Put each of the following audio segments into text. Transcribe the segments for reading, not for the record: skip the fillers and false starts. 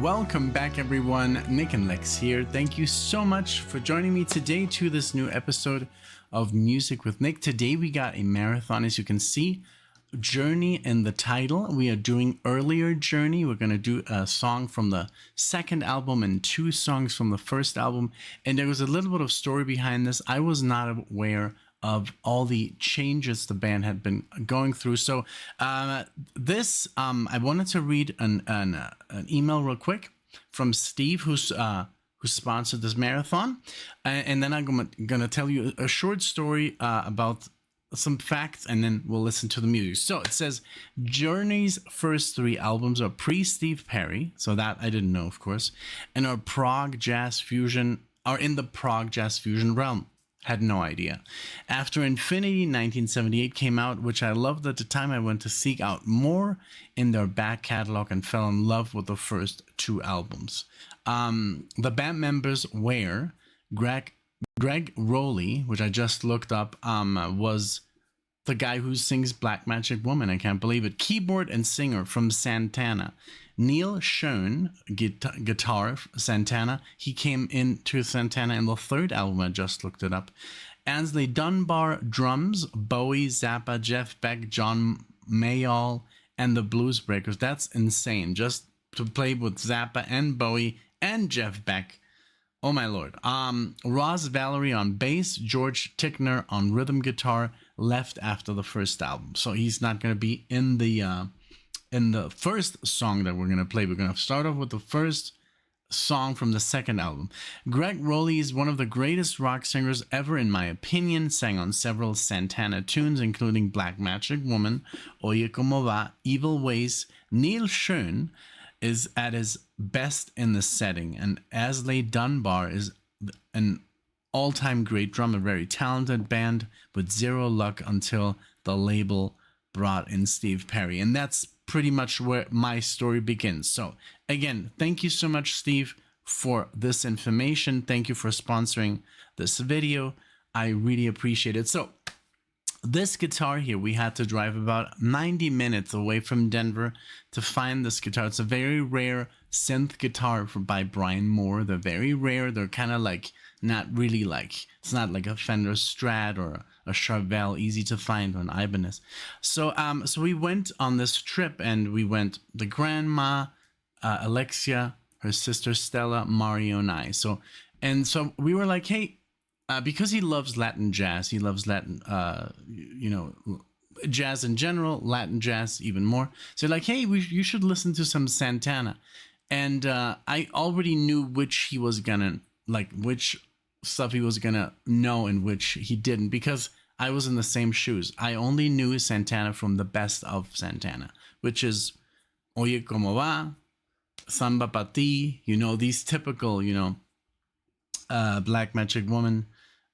Welcome back, everyone. NicknLex here. Thank you so much for joining me today to this new episode of Music with Nick. Today we got a marathon, as you can see. Journey in the title. We are doing Earlier Journey. We're going to do a song from the second album and 2 songs from the first album. And there was a little bit of story behind this. I was not aware of all the changes the band had been going through. So I wanted to read an email real quick from Steve, who sponsored this marathon. And then I'm going to tell you a short story about some facts, and then we'll listen to the music. So it says Journey's first 3 albums are pre-Steve Perry, so that I didn't know, of course, and are in the prog jazz fusion realm. Had no idea. After Infinity 1978 came out, which I loved at the time, I went to seek out more in their back catalog and fell in love with the first 2 albums. The band members were Greg Rowley, which I just looked up, was the guy who sings Black Magic Woman. I can't believe it. Keyboard and singer from Santana. Neil Schoen, guitar, Santana. He came into Santana in the 3rd album. I just looked it up. Ansley Dunbar, drums. Bowie, Zappa, Jeff Beck, John Mayall, and the Blues Breakers. That's insane. Just to play with Zappa and Bowie and Jeff Beck. Oh my lord. Ross Valerie on bass, George Tickner on rhythm guitar, left after the first album. So he's not going to be in the first song that we're going to play. We're going to start off with the first song from the second album. Greg Rowley is one of the greatest rock singers ever, in my opinion. Sang on several Santana tunes, including Black Magic Woman, Oye Como Va, Evil Ways. Neil Schoen is at his best in the setting, and Ansley Dunbar is an all-time great drummer, very talented band with zero luck until the label brought in Steve Perry. And that's pretty much where my story begins. So again, thank you so much, Steve, for this information. Thank you for sponsoring this video. I really appreciate it. So this guitar here, we had to drive about 90 minutes away from Denver to find this guitar. It's a very rare synth guitar by Brian Moore. They're very rare. They're kind of like, not really like, it's not like a Fender Strat or a Charvel, easy to find, or an Ibanez. So we went on this trip, and we went, the grandma, Alexia, her sister Stella, Mario, and I. So we were like, hey, because he loves Latin jazz, he loves Latin, jazz in general, Latin jazz even more. So like, hey, you should listen to some Santana. And I already knew which stuff he was gonna know and which he didn't, because I was in the same shoes. I only knew Santana from the best of Santana, which is Oye Como Va, Samba Pa Ti, these typical, Black Magic Woman,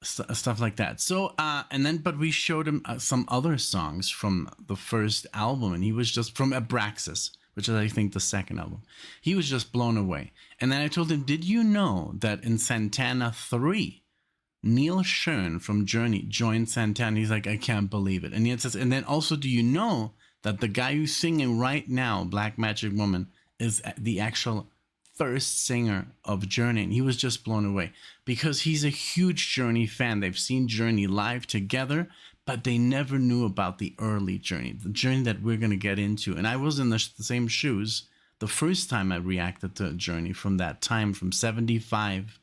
stuff like that. So but we showed him some other songs from the first album, and he was just from Abraxas, which is, I think, the second album. He was just blown away. And then I told him, did you know that in Santana 3, Neil Schoen from Journey joined Santana? He's like, I can't believe it. And he says, and then also, do you know that the guy who's singing right now, Black Magic Woman, is the actual first singer of Journey? And he was just blown away because he's a huge Journey fan. They've seen Journey live together, but they never knew about the early Journey, the Journey that we're going to get into. And I was in the same shoes the first time I reacted to Journey from that time, from 75.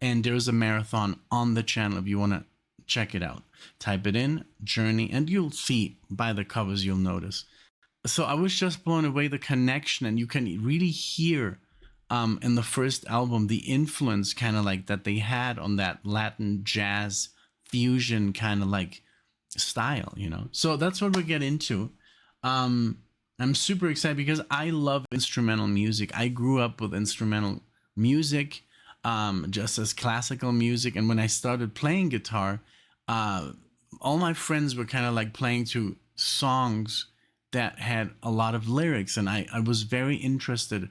And there's a marathon on the channel if you want to check it out. Type it in, Journey, and you'll see by the covers, you'll notice. So I was just blown away, the connection, and you can really hear in the first album the influence kind of like that they had on that Latin jazz fusion kind of like style, So that's what we get into. I'm super excited because I love instrumental music. I grew up with instrumental music, just as classical music. And when I started playing guitar, all my friends were kind of like playing to songs that had a lot of lyrics. And I was very interested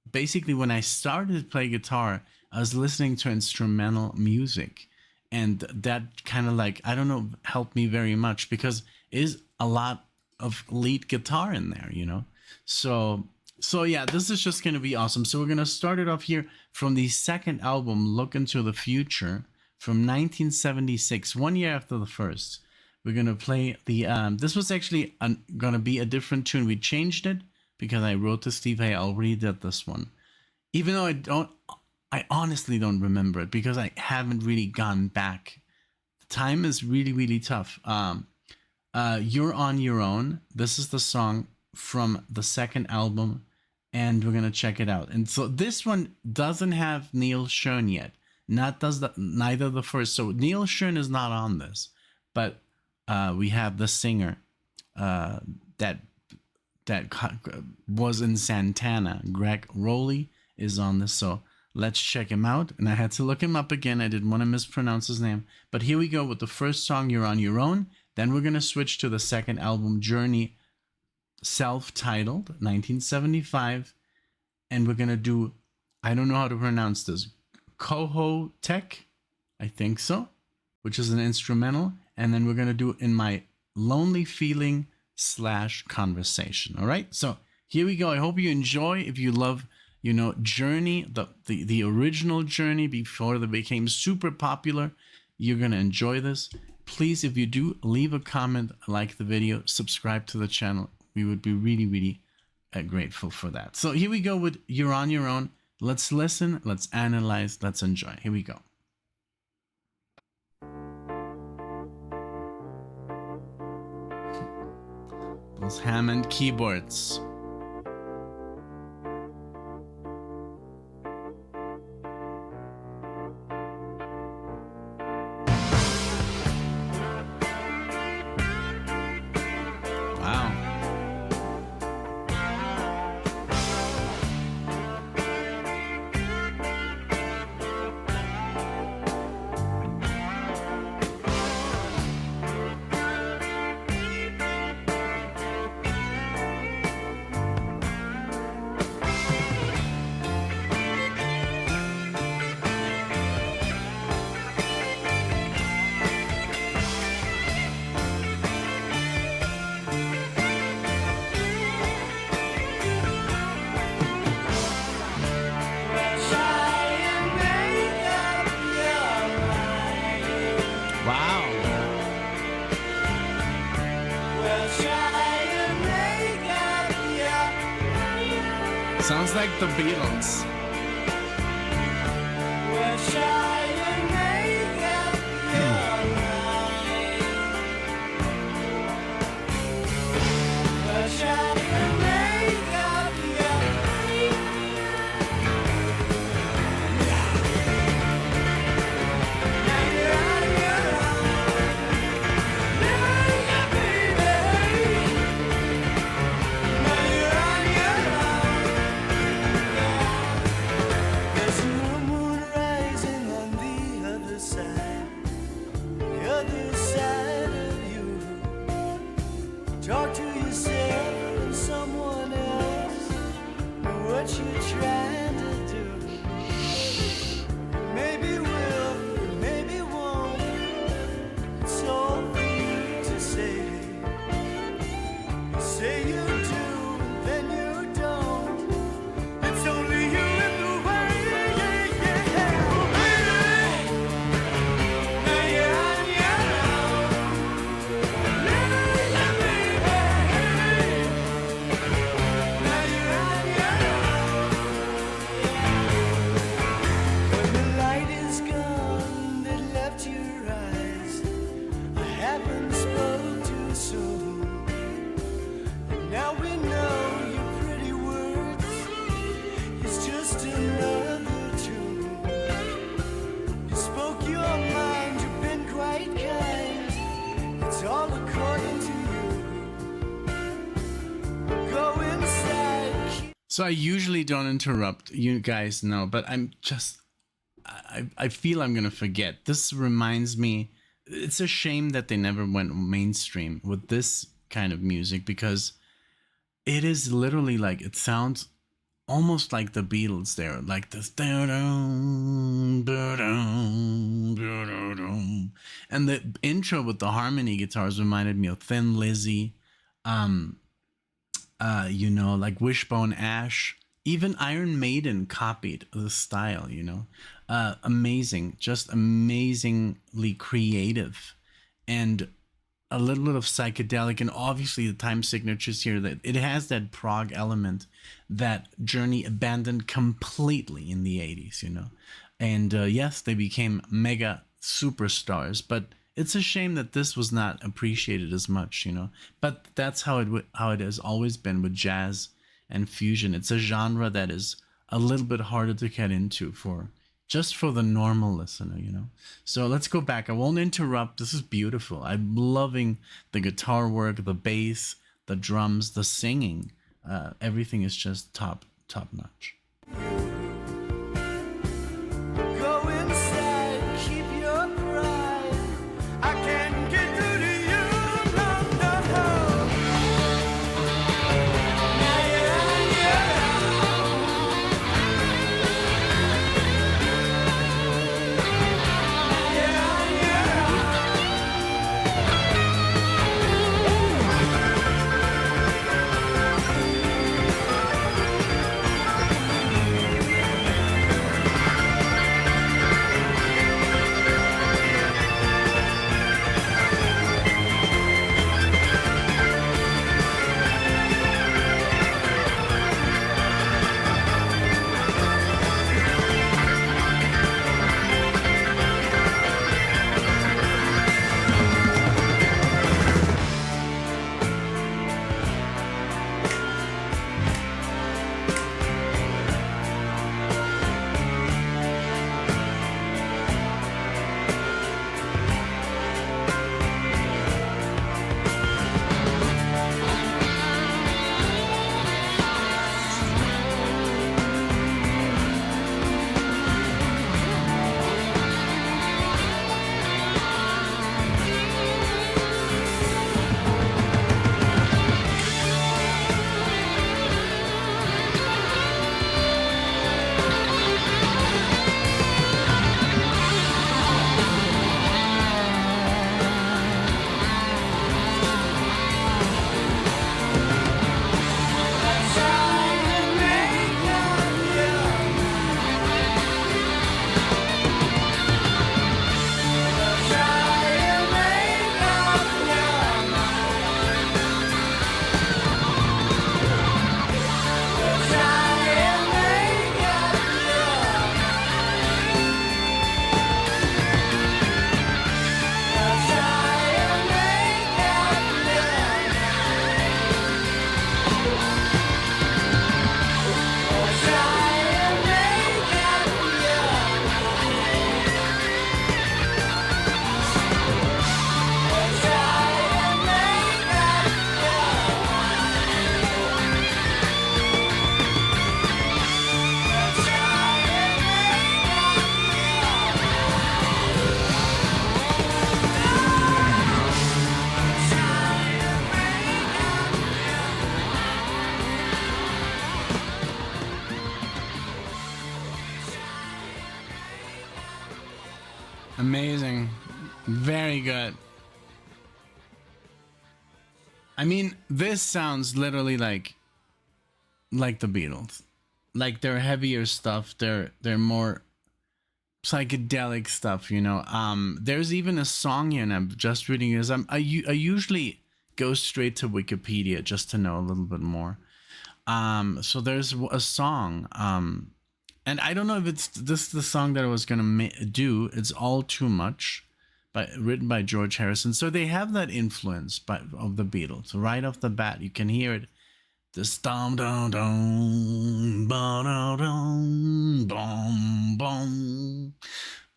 basically when I started to play guitar, I was listening to instrumental music. And that kind of like, I don't know, helped me very much because it is a lot of lead guitar in there, So So yeah, this is just gonna be awesome. So we're gonna start it off here from the second album, Look Into the Future, from 1976, 1 year after the first. We're gonna play the this was actually gonna be a different tune. We changed it because I wrote to Steve, hey, I'll redid this one. Even though I honestly don't remember it because I haven't really gone back. Time is really, really tough. You're on Your Own. This is the song from the second album, and we're gonna check it out. And so this one doesn't have Neil Schon yet. Neither the first. So Neil Schon is not on this, but we have the singer that was in Santana. Greg Rowley is on this. So let's check him out. And I had to look him up again. I didn't want to mispronounce his name. But here we go with the first song, You're on Your Own. Then we're going to switch to the second album, Journey, self-titled, 1975. And we're going to do, I don't know how to pronounce this, Kohoutek, I think so, which is an instrumental. And then we're going to do In My Lonely Feeling / Conversation. All right. So here we go. I hope you enjoy. If you love, you know, Journey, the original Journey before they became super popular, you're going to enjoy this. Please, if you do, leave a comment, like the video, subscribe to the channel. We would be really, really grateful for that. So here we go with You're on Your Own. Let's listen, let's analyze, let's enjoy. Here we go. Those Hammond keyboards. Sounds like the Beatles. So I usually don't interrupt, you guys know, but I'm just, I feel I'm going to forget. This reminds me, it's a shame that they never went mainstream with this kind of music, because it is literally like, it sounds almost like the Beatles there, like this. And the intro with the harmony guitars reminded me of Thin Lizzy. You know, like Wishbone Ash. Even Iron Maiden copied the style, you know. Amazing, just amazingly creative. And a little bit of psychedelic, and obviously the time signatures here, that it has that prog element that Journey abandoned completely in the 80s, you know. And yes, they became mega superstars, but it's a shame that this was not appreciated as much, you know. But that's how how it has always been with jazz and fusion. It's a genre that is a little bit harder to get into for just for the normal listener, you know. So let's go back. I won't interrupt. This is beautiful. I'm loving the guitar work, the bass, the drums, the singing. Everything is just top notch. Go inside, keep your pride. I can't get through to you, no, no, no. Yeah, Amazing. Very good. I mean, this sounds literally like the Beatles. Like their heavier stuff, they're more psychedelic stuff, you know. There's even a song here, and I'm just reading this. I usually go straight to Wikipedia just to know a little bit more. So there's a song, and I don't know if it's this the song that I was gonna do. It's All Too Much, written by George Harrison. So they have that influence of the Beatles right off the bat. You can hear it. This dum dum dum ba dum dum bum bum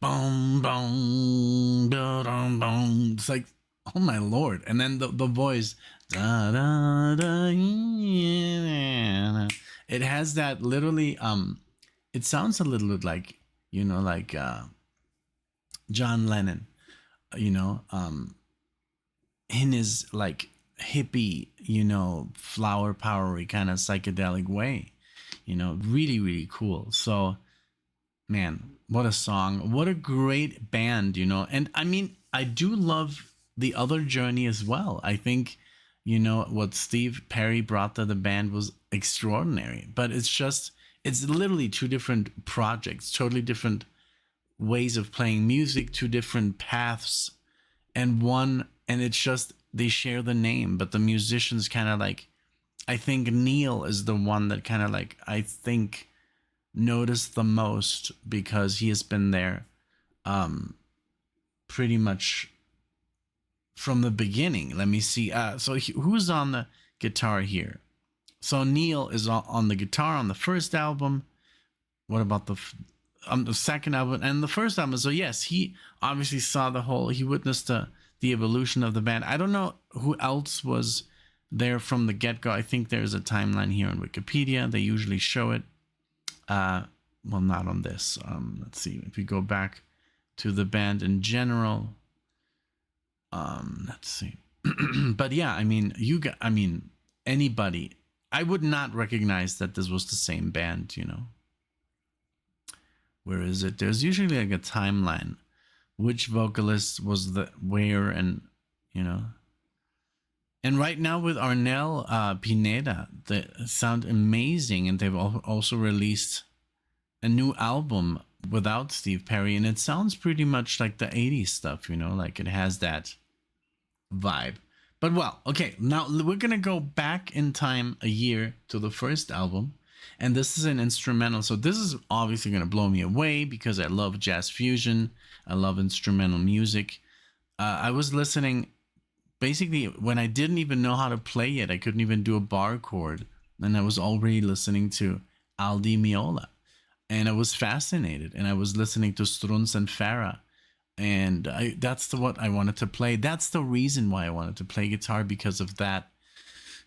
bum bum da dum bum. It's like, oh my lord! And then the voice, da da da. Yeah. It has that literally. It sounds a little bit like, you know, like John Lennon, you know, in his like hippie, you know, flower powery kind of psychedelic way, you know, really, really cool. So, man, what a song. What a great band, you know. And I mean, I do love the other Journey as well. I think, you know, what Steve Perry brought to the band was extraordinary. But it's literally two different projects, totally different ways of playing music, two different paths, and it's just they share the name, but the musicians kind of like, I think Neil is the one that kind of like, I think, noticed the most because he has been there pretty much from the beginning. Let me see. Who's on the guitar here? So Neil is on the guitar on the first album. What about the second album and the first album? So yes, he obviously saw he witnessed the evolution of the band. I don't know who else was there from the get-go. I think there's a timeline here on Wikipedia. They usually show it. Well, not on this. Let's see. If we go back to the band in general. Let's see. But yeah, I mean, anybody, I would not recognize that this was the same band, you know. Where is it? There's usually like a timeline. Which vocalist was where, and, you know. And right now with Arnel Pineda, they sound amazing, and they've also released a new album without Steve Perry, and it sounds pretty much like the 80s stuff, you know, like it has that vibe. But well, okay, now we're gonna go back in time a year to the first album, and this is an instrumental. So this is obviously gonna blow me away because I love jazz fusion, I love instrumental music. I was listening basically when I didn't even know how to play it. I couldn't even do a bar chord, and I was already listening to Aldi Meola, and I was fascinated, and I was listening to Strunz and Farah, and that's what I wanted to play. That's the reason why I wanted to play guitar, because of that,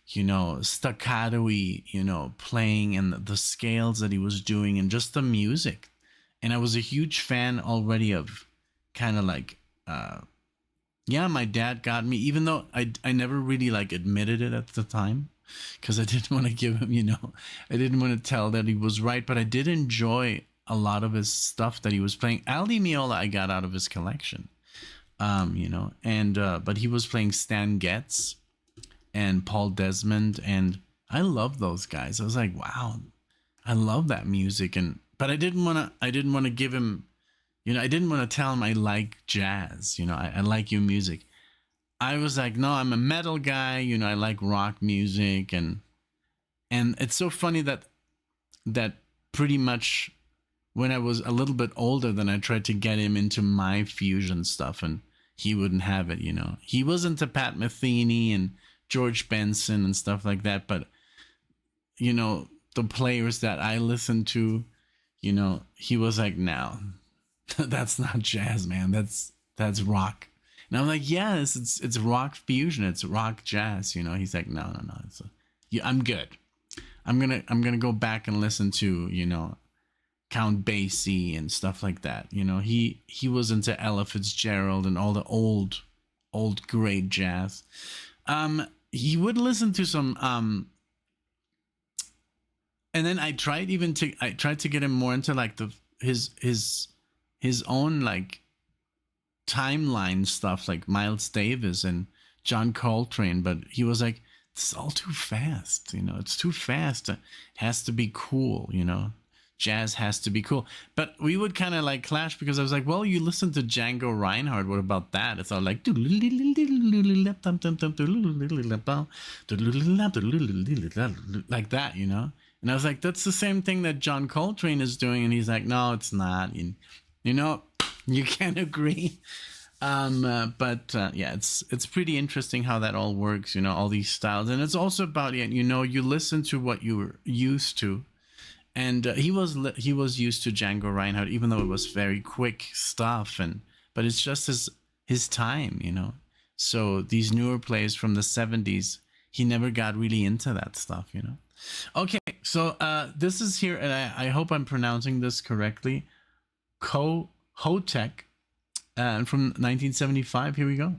you know, staccato-y, you know, playing, and the scales that he was doing, and just the music. And I was a huge fan already of kind of like, yeah, my dad got me, even though I never really like admitted it at the time, because I didn't want to give him, you know, I didn't want to tell that he was right, but I did enjoy a lot of his stuff that he was playing. Aldi Meola I got out of his collection, you know, and but he was playing Stan Getz and Paul Desmond, and I love those guys. I was like, wow, I love that music, but I didn't want to give him, you know, I didn't want to tell him I like jazz, you know, I like your music. I was like, no, I'm a metal guy, you know, I like rock music, and it's so funny that pretty much when I was a little bit older, then I tried to get him into my fusion stuff, and he wouldn't have it, you know. He was into Pat Metheny and George Benson and stuff like that, but, you know, the players that I listened to, you know, he was like, no, that's not jazz, man. That's rock. And I'm like, yes, it's rock fusion, it's rock jazz, you know. He's like, no, I'm good. I'm gonna go back and listen to, you know, Count Basie and stuff like that. You know, he was into Ella Fitzgerald and all the old great jazz. He would listen to some and then I tried to get him more into like his own like timeline stuff, like Miles Davis and John Coltrane, but he was like, it's all too fast, you know, it's too fast. It has to be cool, you know. Jazz has to be cool. But we would kind of like clash, because I was like, well, you listen to Django Reinhardt, what about that? It's all like like that, you know. And I was like, that's the same thing that John Coltrane is doing, and he's like, no, it's not. You know, you can't agree. But yeah, it's pretty interesting how that all works, you know, all these styles. And it's also about, you know, you listen to what you were used to. And he was used to Django Reinhardt, even though it was very quick stuff, but it's just his time, you know. So these newer players from the 70s, he never got really into that stuff, you know. Okay, so this is here, and I hope I'm pronouncing this correctly. Kohoutek, and from 1975. Here we go.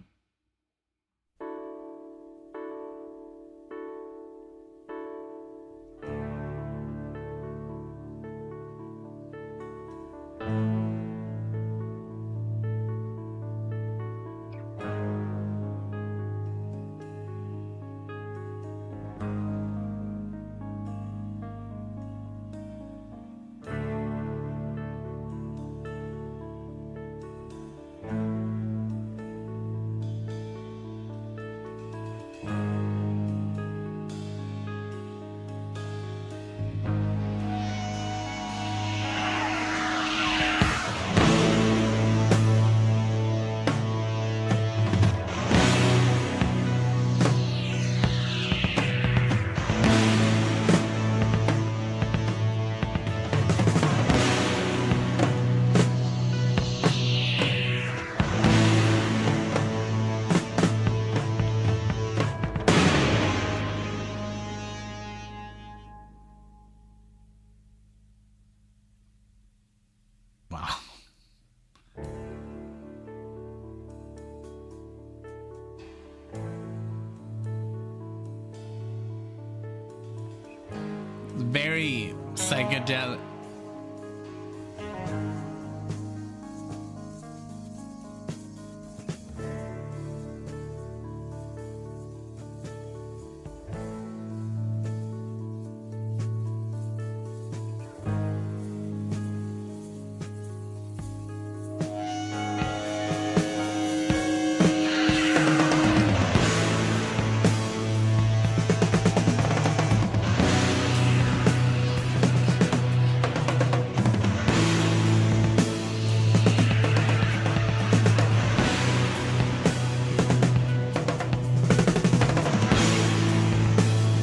very psychedelic.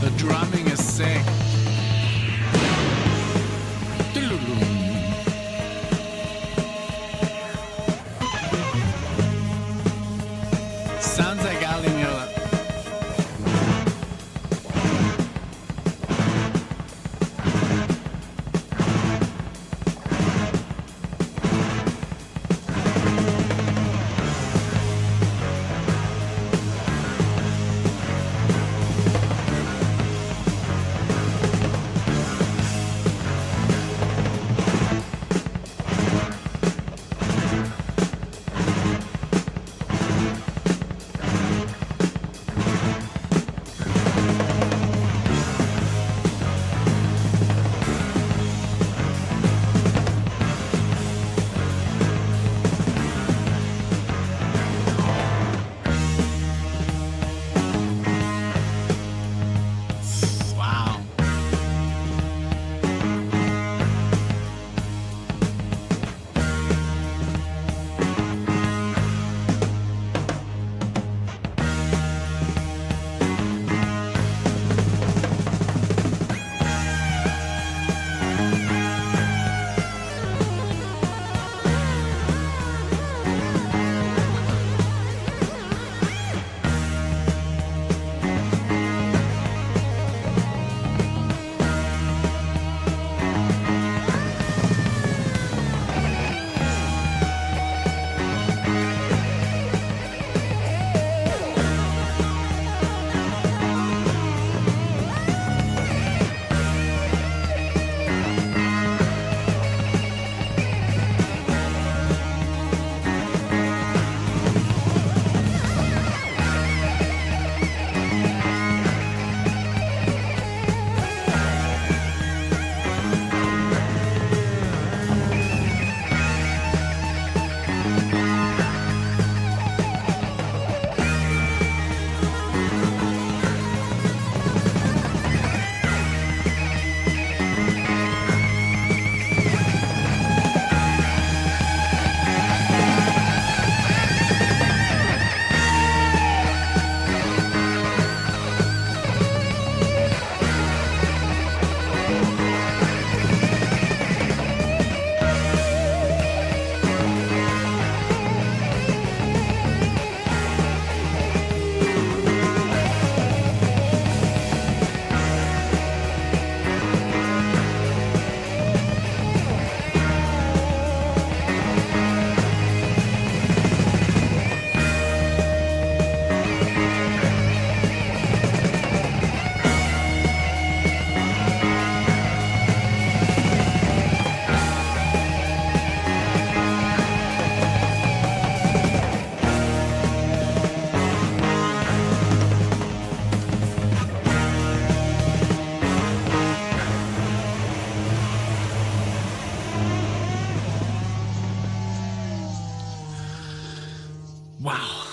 The drumming is sick. Sounds like Ali Miller. Wow. Wow.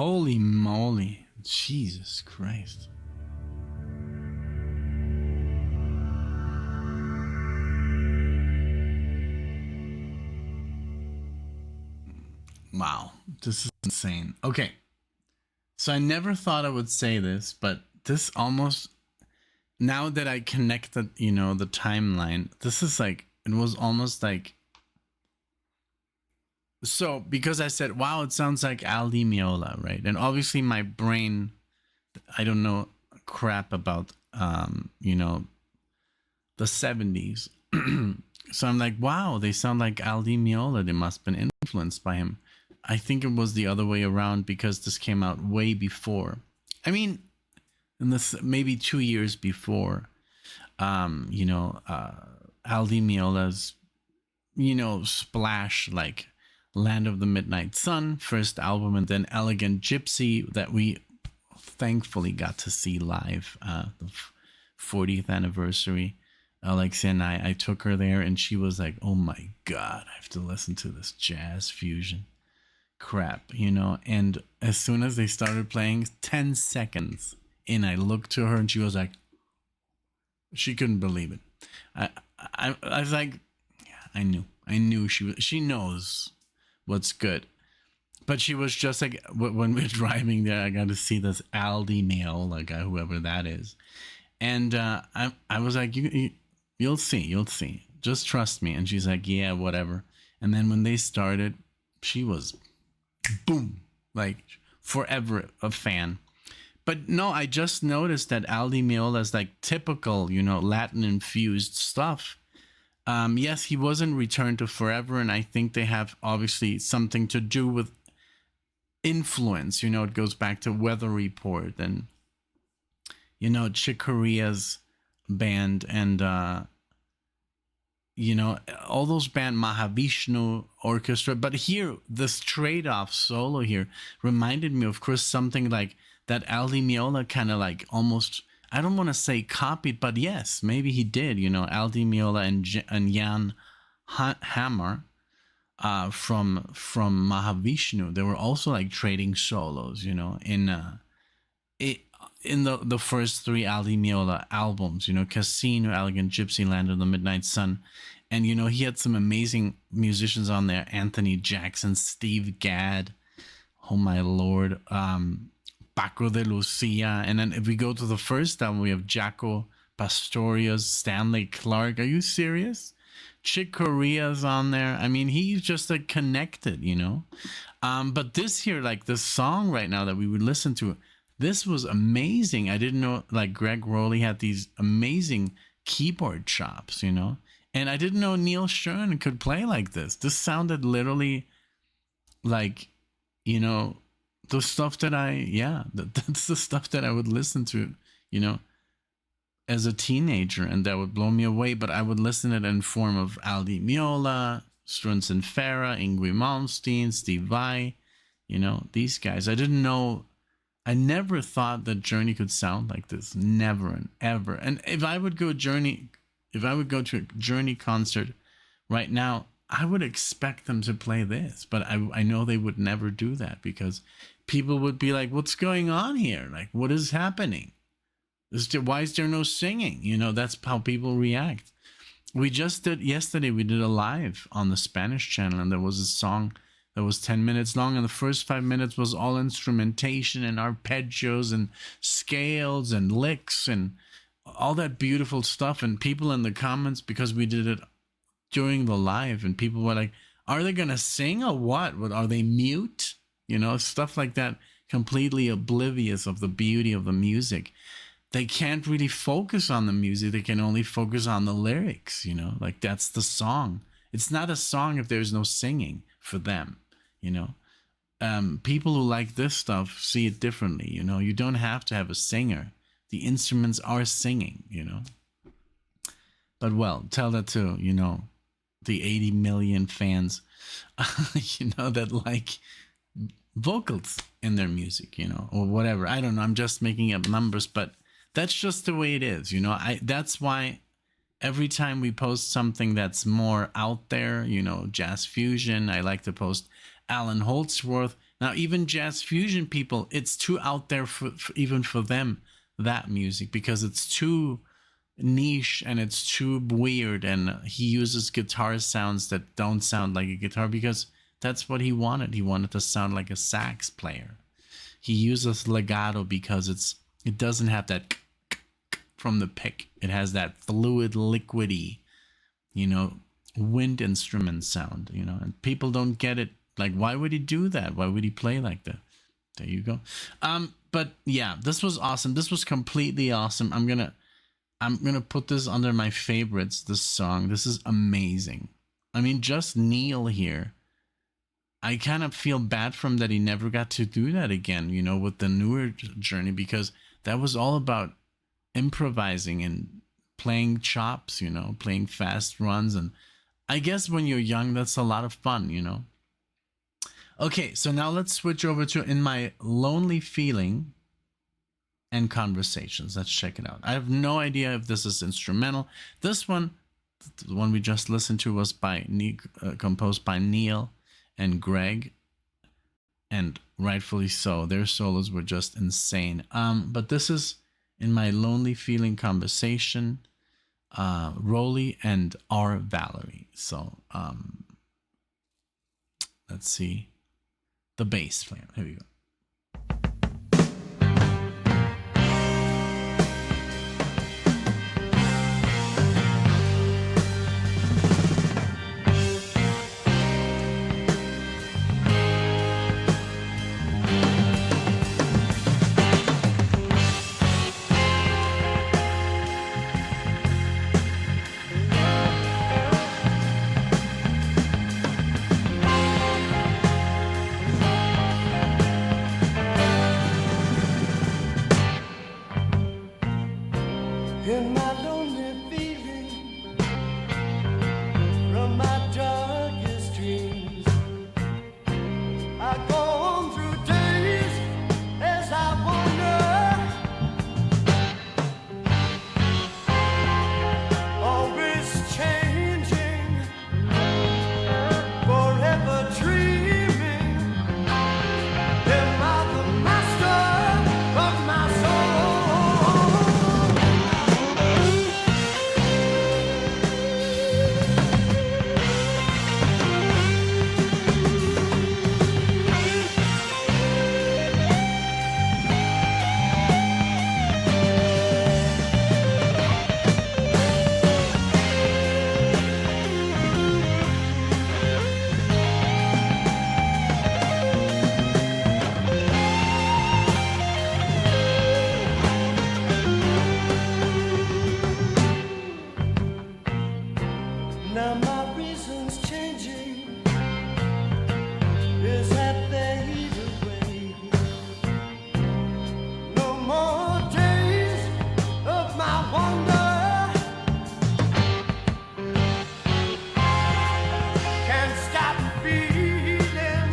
Holy moly. Jesus Christ. Wow. This is insane. Okay. So I never thought I would say this, but this almost, now that I connected, you know, the timeline, this is like, it was almost like, so because I said, wow, it sounds like Aldi Meola, right? And obviously my brain, I don't know crap about, you know, the 70s. So I'm like, wow, they sound like Aldi Meola. They must have been influenced by him. I think it was the other way around because this came out way before. I mean, in this maybe 2 years before, you know, Aldi Meola's, you know, splash like Land of the Midnight Sun, first album, and then Elegant Gypsy that we thankfully got to see live, the 40th anniversary. Alexia and I took her there and she was like, oh my God, I have to listen to this jazz fusion crap, you know. And as soon as they started playing, 10 seconds in, I looked to her and she was like, she couldn't believe it. I was like, yeah, I knew she knows what's good. But she was just like, when we're driving there, I got to see this Aldi Meola guy, whoever that is. And I was like, you'll see. Just trust me. And she's like, yeah, whatever. And then when they started, she was, boom, like forever a fan. But no, I just noticed that Aldi Meola is like typical, you know, Latin infused stuff. Yes, he wasn't returned to Forever, and I think they have obviously something to do with influence. You know, it goes back to Weather Report and, you know, Chick Corea's band and, you know, all those band, Mahavishnu Orchestra. But here, the straight off solo here reminded me, of course, something like that Aldi Meola kind of like almost, I don't want to say copied, but yes, maybe he did, you know, Aldi Meola and Jan Hammer from Mahavishnu. They were also like trading solos, you know, in the first three Aldi Meola albums, you know, Casino, Elegant Gypsy, Land of the Midnight Sun. And, you know, he had some amazing musicians on there. Anthony Jackson, Steve Gadd, oh my Lord, Paco de Lucia. And then if we go to the first album, we have Jaco Pastorius, Stanley Clarke. Are you serious? Chick Corea's on there. I mean, he's just like connected, you know. But this here, like the song right now that we would listen to, this was amazing. I didn't know, like, Greg Rowley had these amazing keyboard chops, you know. And I didn't know Neil Schon could play like this. This sounded literally like, you know, the stuff that that's the stuff that I would listen to, you know, as a teenager, and that would blow me away. But I would listen to it in form of Aldi Meola, Strunz and Farah, Yngwie Malmsteen, Steve Vai, you know, these guys. I never thought that Journey could sound like this. Never and ever. And if I would go to a Journey concert right now, I would expect them to play this. But I know they would never do that because people would be like, what's going on here? Like, what is happening? Why is there no singing? You know, that's how people react. We just did, yesterday, we did a live on the Spanish channel, and there was a song that was 10 minutes long, and the first 5 minutes was all instrumentation and arpeggios and scales and licks and all that beautiful stuff. And people in the comments, because we did it during the live, and people were like, are they going to sing or what? Are they mute? You know, stuff like that, completely oblivious of the beauty of the music. They can't really focus on the music. They can only focus on the lyrics, you know, like that's the song. It's not a song if there's no singing for them, you know. People who like this stuff see it differently, you know. You don't have to have a singer. The instruments are singing, you know. But, well, tell that to, you know, the 80 million fans, you know, that like vocals in their music, you know, or whatever. I don't know. I'm just making up numbers, but that's just the way it is, you know. That's why every time we post something that's more out there, you know, jazz fusion, I like to post Alan Holdsworth, Now, even jazz fusion people, it's too out there for even for them, that music, because it's too niche and it's too weird, and he uses guitar sounds that don't sound like a guitar because that's what he wanted. He wanted to sound like a sax player. He uses legato because it doesn't have that from the pick. It has that fluid, liquidy, wind instrument sound, and people don't get it. Like, why would he do that? Why would he play like that? There you go. But yeah, this was awesome. This was completely awesome. I'm gonna put this under my favorites. This song. This is amazing. I mean, just Neil here. I kind of feel bad for him that he never got to do that again, with the newer journey, because that was all about improvising and playing chops, playing fast runs. And I guess when you're young, that's a lot of fun, Okay, so now let's switch over to In My Lonely Feeling and Conversations. Let's check it out. I have no idea if this is instrumental. This one, the one we just listened to, was composed by Neil and Greg, and rightfully so. Their solos were just insane. But this is In My Lonely Feeling, Conversation, Rolly and R. Valerie. So let's see. The bass player. Here we go. In my lonely feeling, from my darkest dreams, I go on through days as I wonder, always changing, forever dreaming. Am I the master of my soul? Now my reason's changing, is that fade away. No more days of my wonder. Can't stop feeling.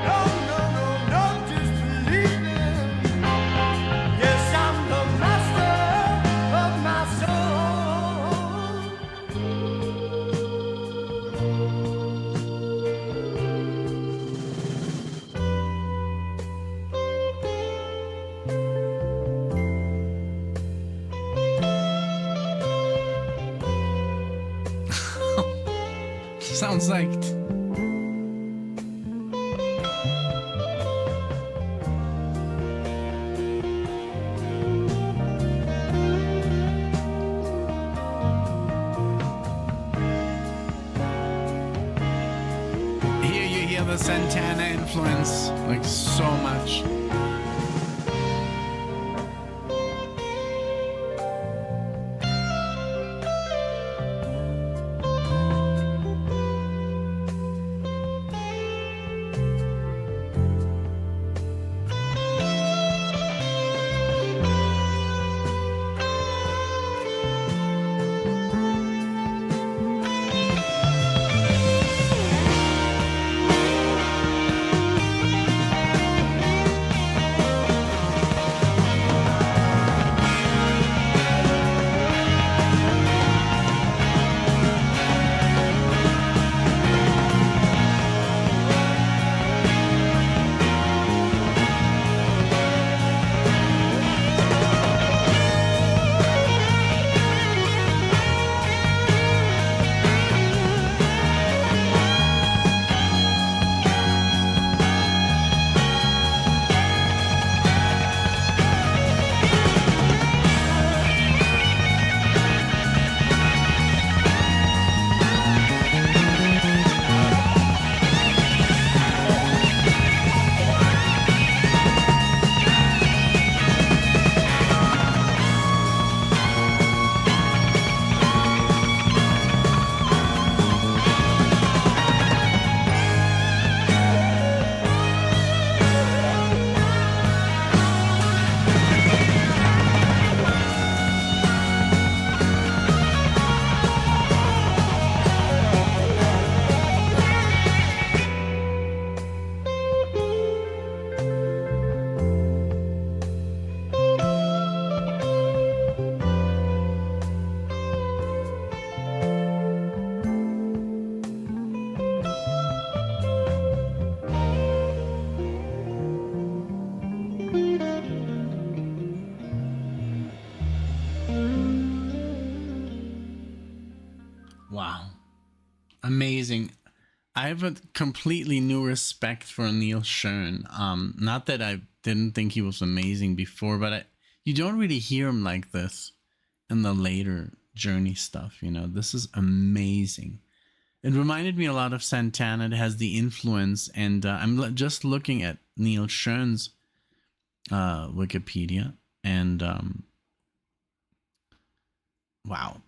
No, no, no, no, just believing. Yes, I'm the master of my soul. Sounds like here you hear the Santana influence like so much. Wow. Amazing. I have a completely new respect for Neil Schon. Not that I didn't think he was amazing before, but you don't really hear him like this in the later Journey stuff. You know, this is amazing. It reminded me a lot of Santana. It has the influence, and just looking at Neil Schon's Wikipedia, and wow.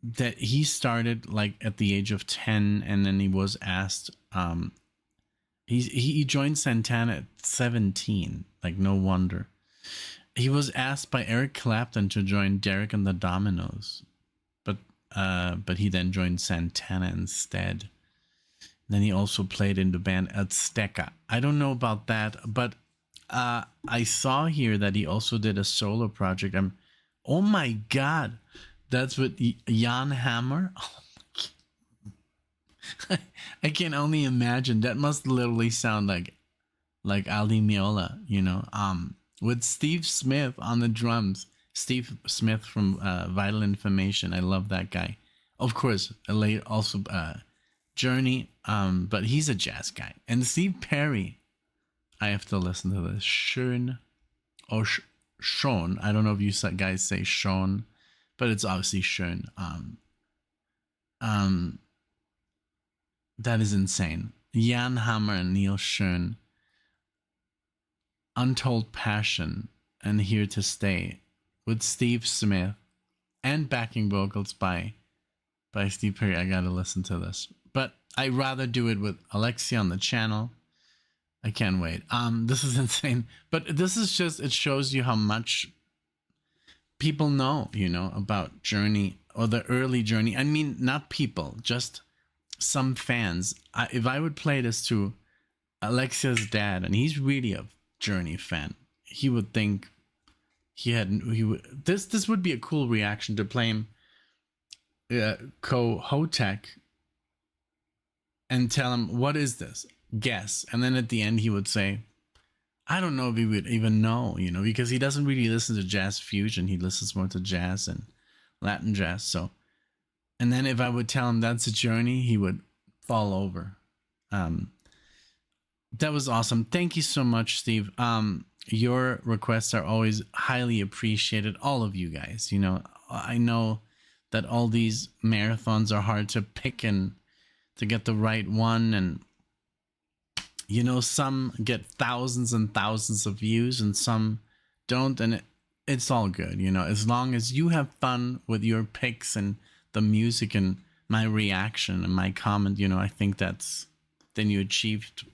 That he started like at the age of 10, and then he was asked he joined Santana at 17. Like, no wonder. He was asked by Eric Clapton to join Derek and the Dominoes, but he then joined Santana instead. Then he also played in the band Azteca. I don't know about that, but I saw here that he also did a solo project. Oh my god, that's with Jan Hammer. Oh my god. I can only imagine. That must literally sound like Aldi Meola, you know. With Steve Smith on the drums. Steve Smith from Vital Information. I love that guy. Of course, also Journey, but he's a jazz guy. And Steve Perry. I have to listen to this. Schön or Sean. I don't know if you guys say Sean, but it's obviously Schön. That is insane. Jan Hammer and Neil Schon. Untold Passion and Here to Stay with Steve Smith and backing vocals by Steve Perry. I gotta listen to this, but I'd rather do it with Alexia on the channel. I can't wait. This is insane, but this is just, it shows you how much people know, you know, about Journey or the early Journey. I mean, not people, just some fans. If I would play this to Alexia's dad, and he's really a Journey fan, he would think this would be a cool reaction to play him Kohoutek and tell him, what is this? Guess. And then at the end he would say, I don't know if he would even know, you know, because he doesn't really listen to jazz fusion. He listens more to jazz and Latin jazz. So, and then if I would tell him that's a Journey, he would fall over. That was awesome. Thank you so much, Steve. Your requests are always highly appreciated. All of you guys, you know, I know that all these marathons are hard to pick and to get the right one. And, you know, some get thousands and thousands of views and some don't. And it's all good, you know, as long as you have fun with your picks and the music and my reaction and my comment, you know, I think then you achieved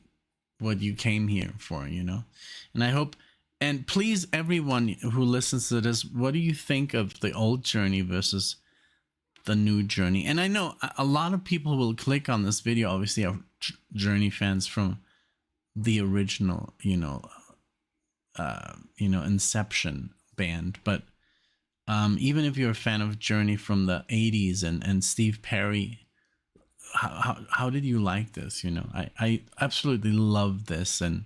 what you came here for, you know. And I hope, and please, everyone who listens to this, what do you think of the old Journey versus the new Journey? And I know a lot of people will click on this video, obviously are Journey fans from the original, you know, Inception band. But even if you're a fan of Journey from the 80s and Steve Perry, how did you like this? You know, I absolutely love this, and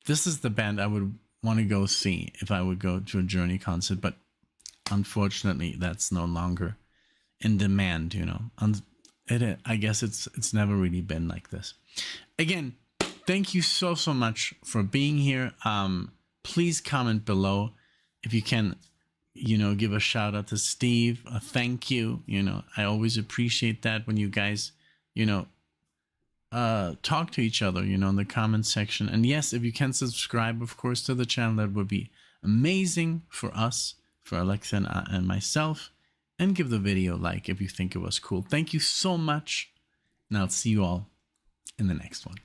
this is the band I would want to go see if I would go to a Journey concert, but unfortunately that's no longer in demand, you know. I guess it's never really been like this. Again, thank you so much for being here. Please comment below if you can, you know, give a shout out to Steve, a thank you. You know, I always appreciate that when you guys, you know, talk to each other, you know, in the comment section. And yes, if you can subscribe, of course, to the channel, that would be amazing for us, for Alexa and myself. And give the video a like if you think it was cool. Thank you so much. And I'll see you all in the next one.